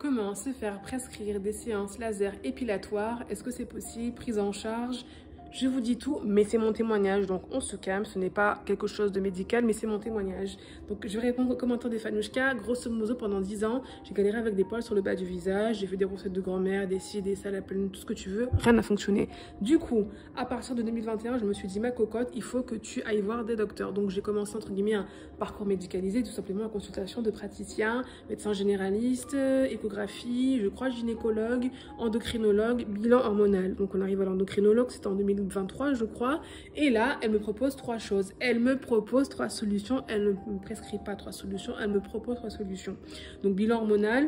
Comment se faire prescrire des séances laser épilatoires? Est-ce que c'est possible? Prise en charge? Je vous dis tout, mais c'est mon témoignage, donc on se calme, ce n'est pas quelque chose de médical, mais c'est mon témoignage. Donc je vais répondre aux commentaires des Fanouchka. Grosso modo, pendant 10 ans, j'ai galéré avec des poils sur le bas du visage, j'ai fait des recettes de grand-mère, des ci, des ça, la pleine, tout ce que tu veux, rien n'a fonctionné. Du coup, à partir de 2021, je me suis dit, ma cocotte, il faut que tu ailles voir des docteurs. Donc j'ai commencé, entre guillemets, un parcours médicalisé, tout simplement en consultation de praticiens, médecins généralistes, échographie, je crois gynécologue, endocrinologue, bilan hormonal. Donc on arrive à l'endocrinologue, c'était en 2023 je crois, et là elle me propose 3 choses, elle me propose 3 solutions, elle ne me prescrit pas 3 solutions, elle me propose 3 solutions. Donc bilan hormonal,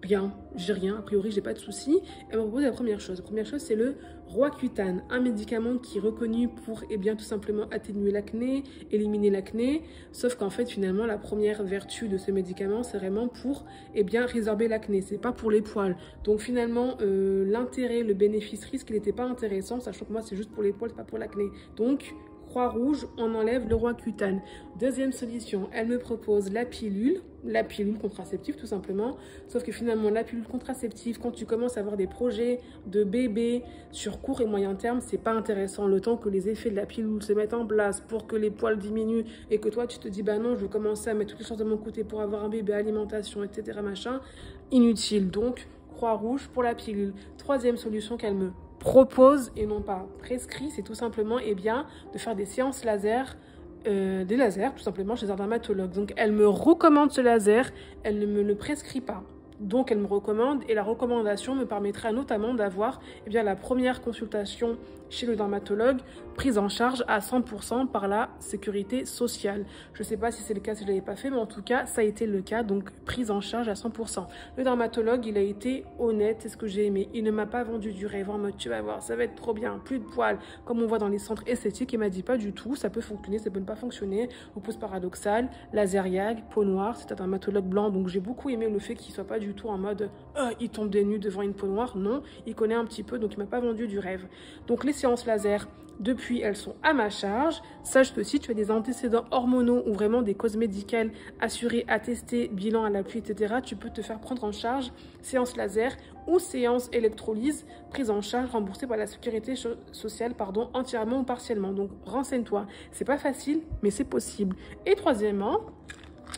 rien, j'ai rien, a priori j'ai pas de soucis. Elle me propose la première chose c'est le Roaccutane, un médicament qui est reconnu pour tout simplement atténuer l'acné, éliminer l'acné, sauf qu'en fait finalement la première vertu de ce médicament c'est vraiment pour résorber l'acné, c'est pas pour les poils. Donc finalement l'intérêt, le bénéfice-risque il n'était pas intéressant, sachant que moi c'est juste pour les poils, c'est pas pour l'acné. Donc Croix-Rouge, on enlève le Roaccutane. Deuxième solution, elle me propose la pilule contraceptive tout simplement. Sauf que finalement, la pilule contraceptive, quand tu commences à avoir des projets de bébé sur court et moyen terme, c'est pas intéressant. Le temps que les effets de la pilule se mettent en place pour que les poils diminuent et que toi, tu te dis, bah non, je vais commencer à mettre toutes les chances de mon côté pour avoir un bébé, alimentation, etc. machin, inutile. Donc, Croix-Rouge pour la pilule. Troisième solution qu'elle me propose et non pas prescrit, c'est tout simplement de faire des séances laser, des lasers tout simplement chez un dermatologue. Donc elle me recommande ce laser, elle ne me le prescrit pas. Donc elle me recommande et la recommandation me permettra notamment d'avoir la première consultation chez le dermatologue prise en charge à 100% par la sécurité sociale. Je ne sais pas si c'est le cas si je ne l'avais pas fait, mais en tout cas ça a été le cas, donc prise en charge à 100%. Le dermatologue il a été honnête, c'est ce que j'ai aimé. Il ne m'a pas vendu du rêve en mode tu vas voir ça va être trop bien, plus de poils comme on voit dans les centres esthétiques. Il m'a dit pas du tout, ça peut fonctionner, ça peut ne pas fonctionner. Repousse paradoxale, laser YAG, peau noire, c'est un dermatologue blanc, donc j'ai beaucoup aimé le fait qu'il soit pas du tout en mode il tombe des nues devant une peau noire. Non, il connaît un petit peu, donc il m'a pas vendu du rêve. Donc les séances laser, depuis elles sont à ma charge. Sache que si tu as des antécédents hormonaux ou vraiment des causes médicales assurées, attestées, bilan à l'appui, etc., tu peux te faire prendre en charge séance laser ou séance électrolyse, prise en charge remboursée par la sécurité sociale, entièrement ou partiellement. Donc renseigne-toi, c'est pas facile mais c'est possible. Et troisièmement,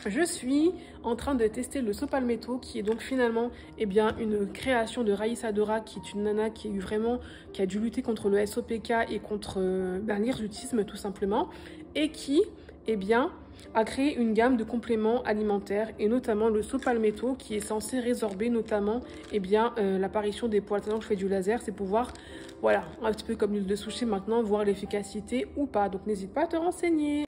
je suis en train de tester le Sopalmetto qui est donc finalement une création de Raïssa Dora, qui est une nana qui a dû lutter contre le SOPK et contre l'hirsutisme tout simplement, et qui a créé une gamme de compléments alimentaires et notamment le Sopalmetto qui est censé résorber notamment l'apparition des poils. Maintenant que je fais du laser, c'est pour voir, voilà, un petit peu comme l'huile de sushi maintenant, voir l'efficacité ou pas. Donc n'hésite pas à te renseigner.